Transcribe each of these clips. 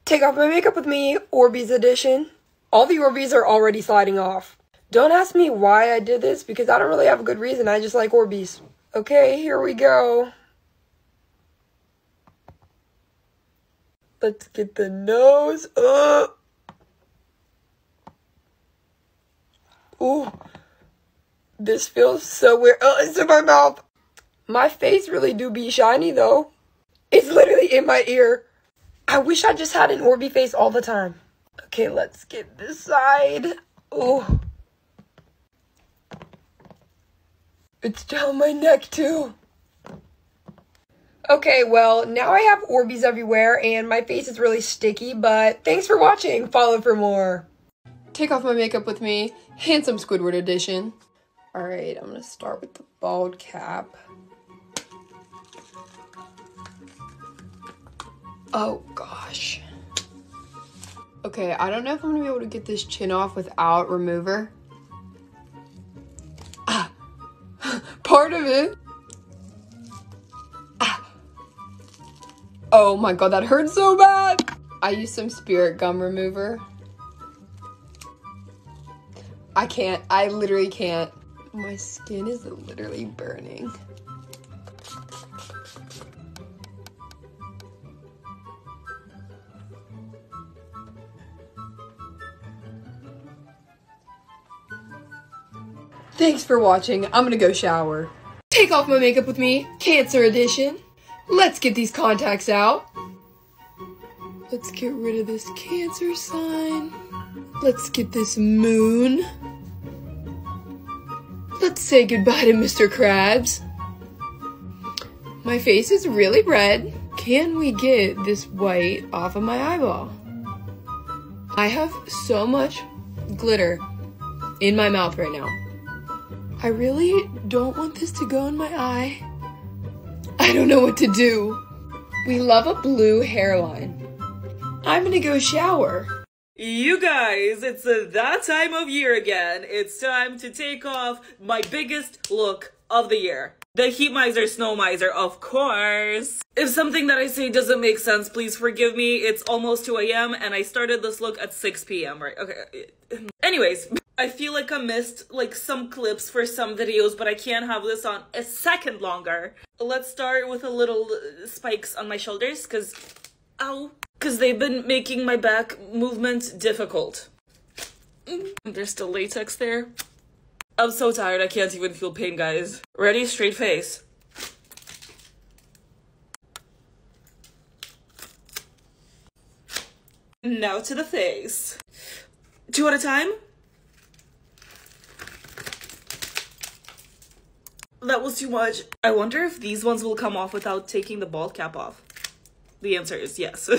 Take off my makeup with me, Orbeez edition. All the Orbeez are already sliding off. Don't ask me why I did this because I don't really have a good reason. I just like Orbeez. Okay, here we go. Let's get the nose up. Ooh, this feels so weird. Oh, it's in my mouth. My face really do be shiny though. It's literally in my ear. I wish I just had an Orby face all the time. Okay, let's get this side. Oh. It's down my neck too. Okay, well, now I have Orbeez everywhere and my face is really sticky, but thanks for watching. Follow for more. Take off my makeup with me, Handsome Squidward edition. Alright, I'm gonna start with the bald cap. Oh gosh. Okay, I don't know if I'm gonna be able to get this chin off without remover. Ah, part of it. Ah. Oh my god, that hurts so bad. I used some Spirit gum remover. I can't, I literally can't. My skin is literally burning. Thanks for watching. I'm gonna go shower. Take off my makeup with me, Cancer edition. Let's get these contacts out. Let's get rid of this Cancer sign. Let's get this moon. Let's say goodbye to Mr. Krabs. My face is really red. Can we get this white off of my eyeball? I have so much glitter in my mouth right now. I really don't want this to go in my eye. I don't know what to do. We love a blue hairline. I'm gonna go shower. You guys, it's that time of year again. It's time to take off my biggest look of the year. The Heat Miser Snow Miser, of course. If something that I say doesn't make sense, please forgive me. It's almost 2 AM and I started this look at 6 PM, right? Okay. Anyways, I feel like I missed like some clips for some videos, but I can't have this on a second longer. Let's start with a little spikes on my shoulders, cause, ow. Cause they've been making my back movement difficult. There's still latex there. I'm so tired, I can't even feel pain, guys. Ready? Straight face. Now to the face. 2 at a time? That was too much. I wonder if these ones will come off without taking the bald cap off. The answer is yes.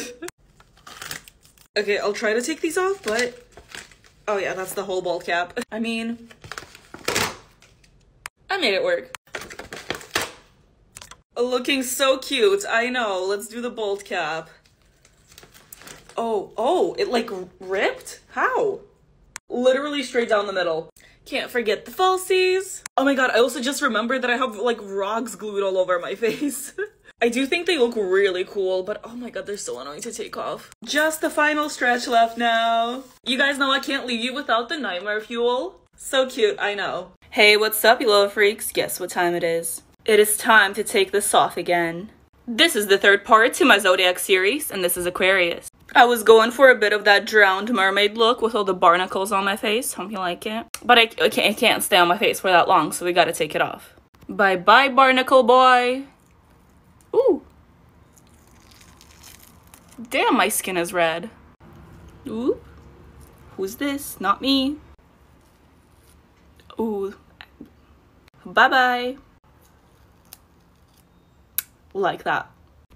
Okay, I'll try to take these off, but... Oh yeah, that's the whole bald cap. I mean... I made it work. Looking so cute, I know. Let's do the bald cap. Oh, it like ripped? How? Literally straight down the middle. Can't forget the falsies. Oh my god, I also just remembered that I have like rocks glued all over my face. I do think they look really cool, but oh my god, they're so annoying to take off. Just the final stretch left now. You guys know I can't leave you without the nightmare fuel. So cute, I know. Hey, what's up, you little freaks? Guess what time it is? It is time to take this off again. This is the third part to my Zodiac series, and this is Aquarius. I was going for a bit of that drowned mermaid look with all the barnacles on my face. Hope you like it. But it can't stay on my face for that long, so we gotta take it off. Bye-bye, barnacle boy. Ooh. Damn, my skin is red. Ooh. Who's this? Not me. Ooh. Bye-bye. Like that.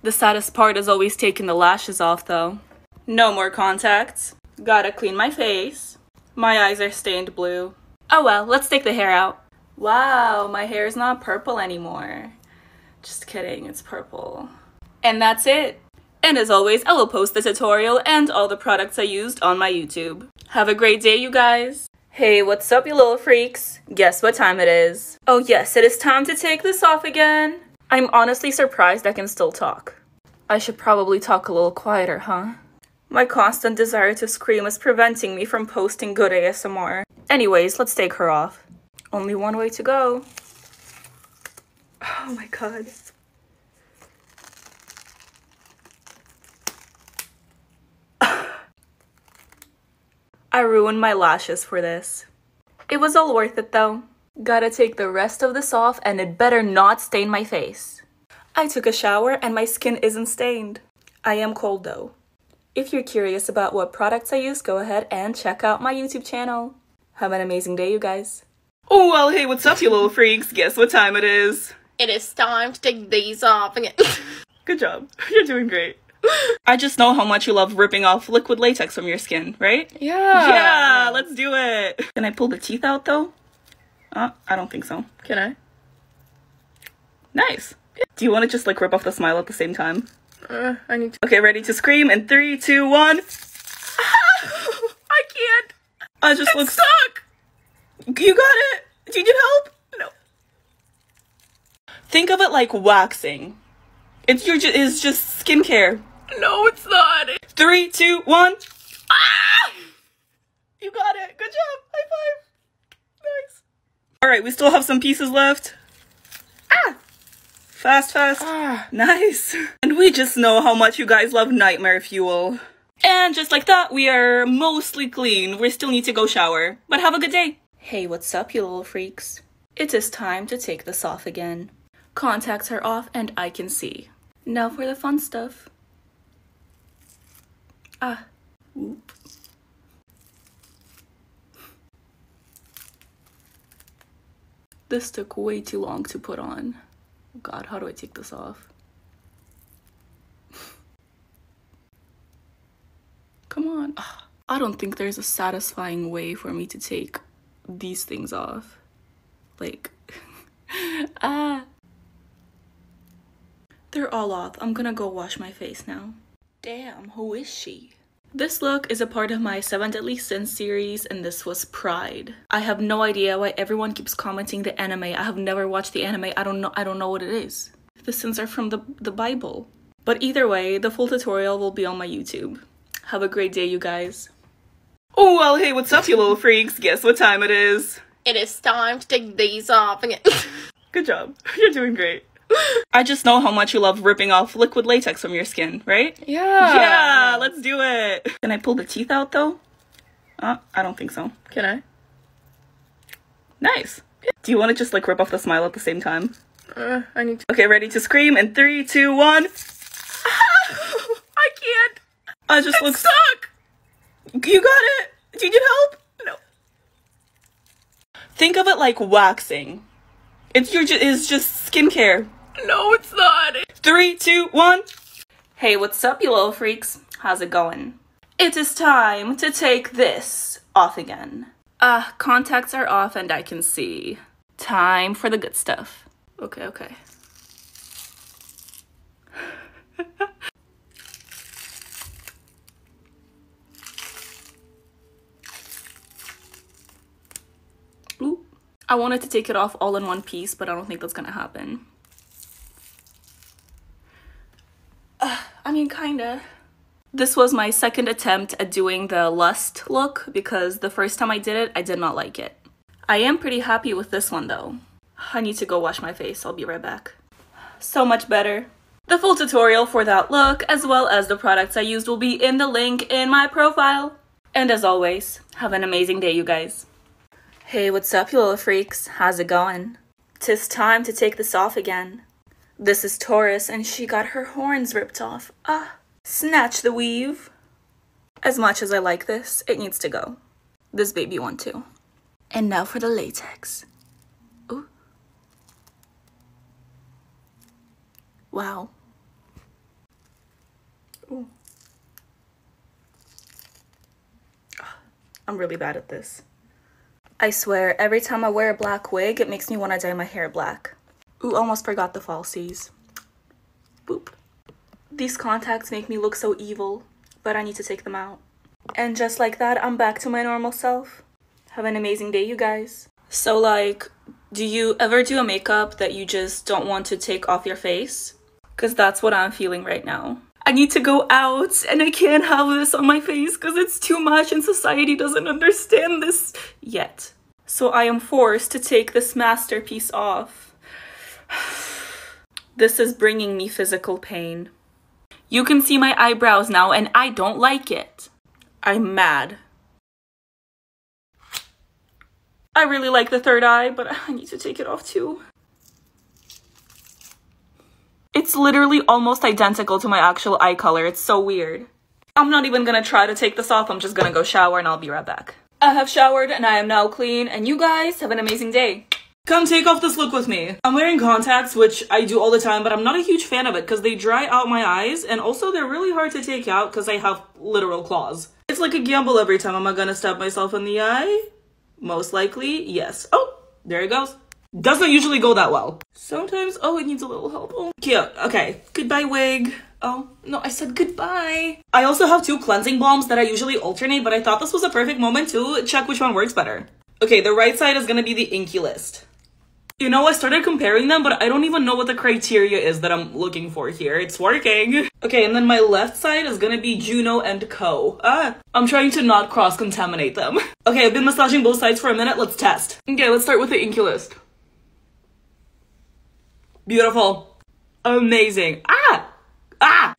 The saddest part is always taking the lashes off, though. No more contacts. Gotta clean my face. My eyes are stained blue. Oh well, let's take the hair out. Wow, my hair is not purple anymore. Just kidding, it's purple. And that's it. And as always, I will post the tutorial and all the products I used on my YouTube. Have a great day, you guys. Hey, what's up, you little freaks? Guess what time it is? Oh yes, it is time to take this off again. I'm honestly surprised I can still talk. I should probably talk a little quieter, huh? My constant desire to scream is preventing me from posting good ASMR. Anyways, let's take her off. Only one way to go. Oh my god. I ruined my lashes for this. It was all worth it though. Gotta take the rest of this off and it better not stain my face. I took a shower and my skin isn't stained. I am cold though. If you're curious about what products I use, go ahead and check out my YouTube channel. Have an amazing day, you guys. Oh, well, hey, what's up, you little freaks? Guess what time it is? It is time to take these off again. Good job. You're doing great. I just know how much you love ripping off liquid latex from your skin, right? Yeah. Yeah, let's do it. Can I pull the teeth out, though? I don't think so. Can I? Nice. Do you want to just, like, rip off the smile at the same time? I need to. Okay, ready to scream in 3, 2, 1. I can't. I just look stuck. You got it. Do you need help? No. Think of it like waxing. It's just skincare. No, it's not. 3, 2, 1. Ah! You got it. Good job. High five. Nice. All right, we still have some pieces left. Ah! Fast, fast. Ah. Nice. And we just know how much you guys love nightmare fuel. And just like that, we are mostly clean. We still need to go shower. But have a good day. Hey, what's up, you little freaks? It is time to take this off again. Contacts are off and I can see. Now for the fun stuff. Ah. Oop. This took way too long to put on. God, how do I take this off? Come on. I don't think there's a satisfying way for me to take these things off. Like, They're all off. I'm gonna go wash my face now. Damn, who is she? This look is a part of my 7 Deadly Sins series, and this was Pride. I have no idea why everyone keeps commenting the anime. I have never watched the anime. I don't know what it is. The sins are from the Bible. But either way, the full tutorial will be on my YouTube. Have a great day, you guys. Oh, well, hey, what's up, you little freaks? Guess what time it is? It is time to take these off again. Good job. You're doing great. I just know how much you love ripping off liquid latex from your skin, right? Yeah. Yeah, let's do it. Can I pull the teeth out, though? I don't think so. Can I? Nice. Do you want to just, like, rip off the smile at the same time? I need to. Okay, ready to scream in 3, 2, 1. I can't. I just look stuck. You got it. Do you need help? No. Think of it like waxing. It's just skincare. No, it's not. 3, 2, 1. Hey, what's up, you little freaks? How's it going? It is time to take this off again. Contacts are off and I can see. Time for the good stuff. Okay. Ooh. I wanted to take it off all in one piece, but I don't think that's gonna happen. I mean, kinda. This was my second attempt at doing the lust look because the first time I did it, I did not like it. I am pretty happy with this one though. I need to go wash my face. I'll be right back. So much better. The full tutorial for that look, as well as the products I used, will be in the link in my profile. And as always, have an amazing day, you guys. Hey, what's up, you little freaks? How's it going? 'Tis time to take this off again. This is Taurus, and she got her horns ripped off. Snatch the weave. As much as I like this, it needs to go. This baby one too. And now for the latex. Ooh. Wow. Ooh. I'm really bad at this. I swear, every time I wear a black wig, it makes me want to dye my hair black. Ooh, almost forgot the falsies. Boop. These contacts make me look so evil, but I need to take them out. And just like that, I'm back to my normal self. Have an amazing day, you guys. So, like, do you ever do a makeup that you just don't want to take off your face? Because that's what I'm feeling right now. I need to go out and I can't have this on my face because it's too much and society doesn't understand this yet. So I am forced to take this masterpiece off. This is bringing me physical pain. You can see my eyebrows now and I don't like it. I'm mad. I really like the third eye, but I need to take it off too. It's literally almost identical to my actual eye color. It's so weird. I'm not even gonna try to take this off. I'm just gonna go shower and I'll be right back. I have showered and I am now clean, and you guys have an amazing day. Come take off this look with me. I'm wearing contacts, which I do all the time, but I'm not a huge fan of it because they dry out my eyes, and also they're really hard to take out because I have literal claws. It's like a gamble every time. Am I gonna stab myself in the eye? Most likely, yes. Oh, there it goes. Doesn't usually go that well. Sometimes, oh, it needs a little help. Oh, cute. Okay, goodbye wig. Oh, no, I said goodbye. I also have 2 cleansing balms that I usually alternate, but I thought this was a perfect moment to check which one works better. Okay, the right side is gonna be the Inky List. You know, I started comparing them, but I don't even know what the criteria is that I'm looking for here. It's working. Okay, and then my left side is gonna be Juno and Co. I'm trying to not cross-contaminate them. Okay, I've been massaging both sides for a minute. Let's test. Okay, let's start with the Inky List. Beautiful. Amazing.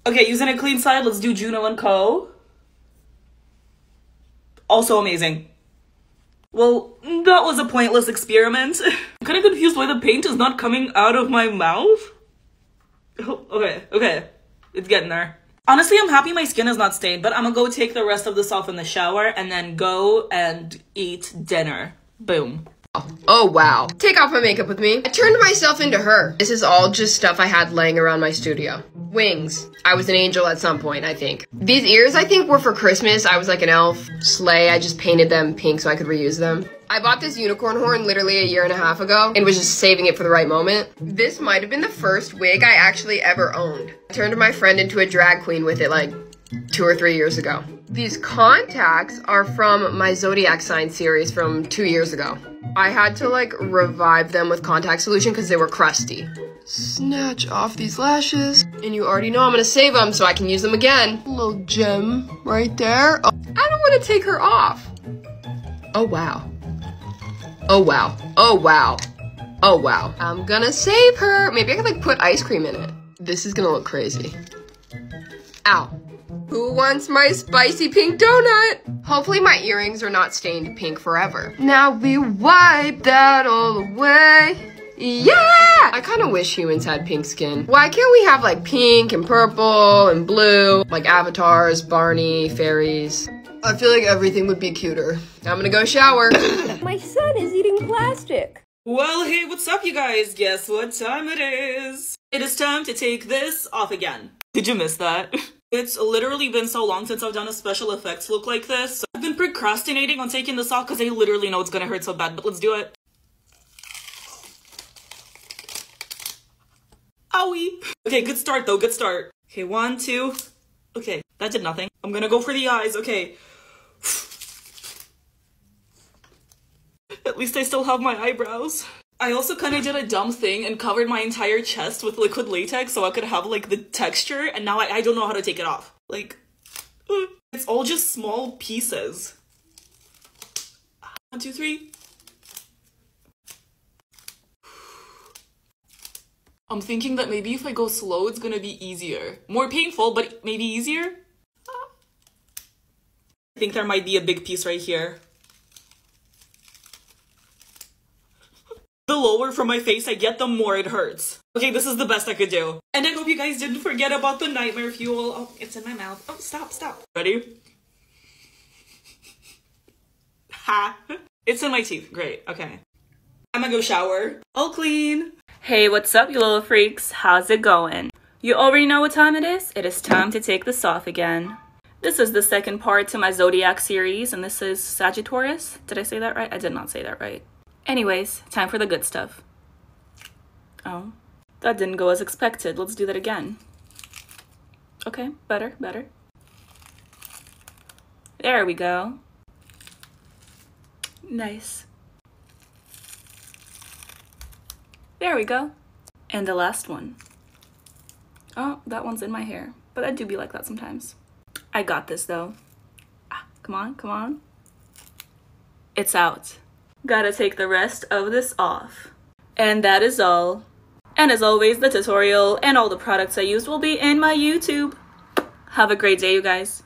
Okay, using a clean side, let's do Juno and Co. Also amazing. Well, that was a pointless experiment. I'm kind of confused why the paint is not coming out of my mouth. Oh, okay. It's getting there. Honestly, I'm happy my skin is not stained, but I'm gonna go take the rest of this off in the shower and then go and eat dinner. Boom. Oh wow. Take off my makeup with me. I turned myself into her. This is all just stuff I had laying around my studio. Wings. I was an angel at some point, I think. These ears, I think, were for Christmas. I was like an elf. Sleigh, I just painted them pink so I could reuse them. I bought this unicorn horn literally a year and a half ago and was just saving it for the right moment. This might have been the first wig I actually ever owned. I turned my friend into a drag queen with it like 2 or 3 years ago. These contacts are from my zodiac sign series from 2 years ago. I had to like revive them with contact solution because they were crusty. Snatch off these lashes, and you already know I'm gonna save them so I can use them again. A little gem right there. Oh, I don't want to take her off. Oh wow. Oh wow. Oh wow. Oh wow. I'm gonna save her. Maybe I could like put ice cream in it. This is gonna look crazy. Ow. Who wants my spicy pink donut? Hopefully my earrings are not stained pink forever. Now we wipe that all away. Yeah! I kind of wish humans had pink skin. Why can't we have like pink and purple and blue? Like avatars, Barney, fairies. I feel like everything would be cuter. I'm gonna go shower. My son is eating plastic. Well, hey, what's up, you guys? Guess what time it is? It is time to take this off again. Did you miss that? It's literally been so long since I've done a special effects look like this. I've been procrastinating on taking this off because I literally know it's gonna hurt so bad, but let's do it. Owie! Okay, good start though, good start. Okay, 1, 2. Okay, that did nothing. I'm gonna go for the eyes, okay. At least I still have my eyebrows. I also kind of did a dumb thing and covered my entire chest with liquid latex so I could have like the texture, and now I don't know how to take it off. Like, it's all just small pieces. 1, 2, 3. I'm thinking that maybe if I go slow, it's gonna be easier. More painful, but maybe easier? I think there might be a big piece right here. The lower from my face I get, the more it hurts. Okay, this is the best I could do. And I hope you guys didn't forget about the nightmare fuel. Oh, it's in my mouth. Oh, stop. Ready? Ha! It's in my teeth. Great, okay. I'm gonna go shower. All clean. Hey, what's up, you little freaks? How's it going? You already know what time it is? It is time to take this off again. This is the second part to my Zodiac series, and this is Sagittarius. Did I say that right? I did not say that right. Anyways, time for the good stuff. Oh, that didn't go as expected. Let's do that again. Okay, better. There we go. Nice. There we go. And the last one. Oh, that one's in my hair. but I do be like that sometimes. I got this though. Come on, come on. It's out. Gotta take the rest of this off. And that is all. And as always, the tutorial and all the products I used will be in my YouTube. Have a great day, you guys.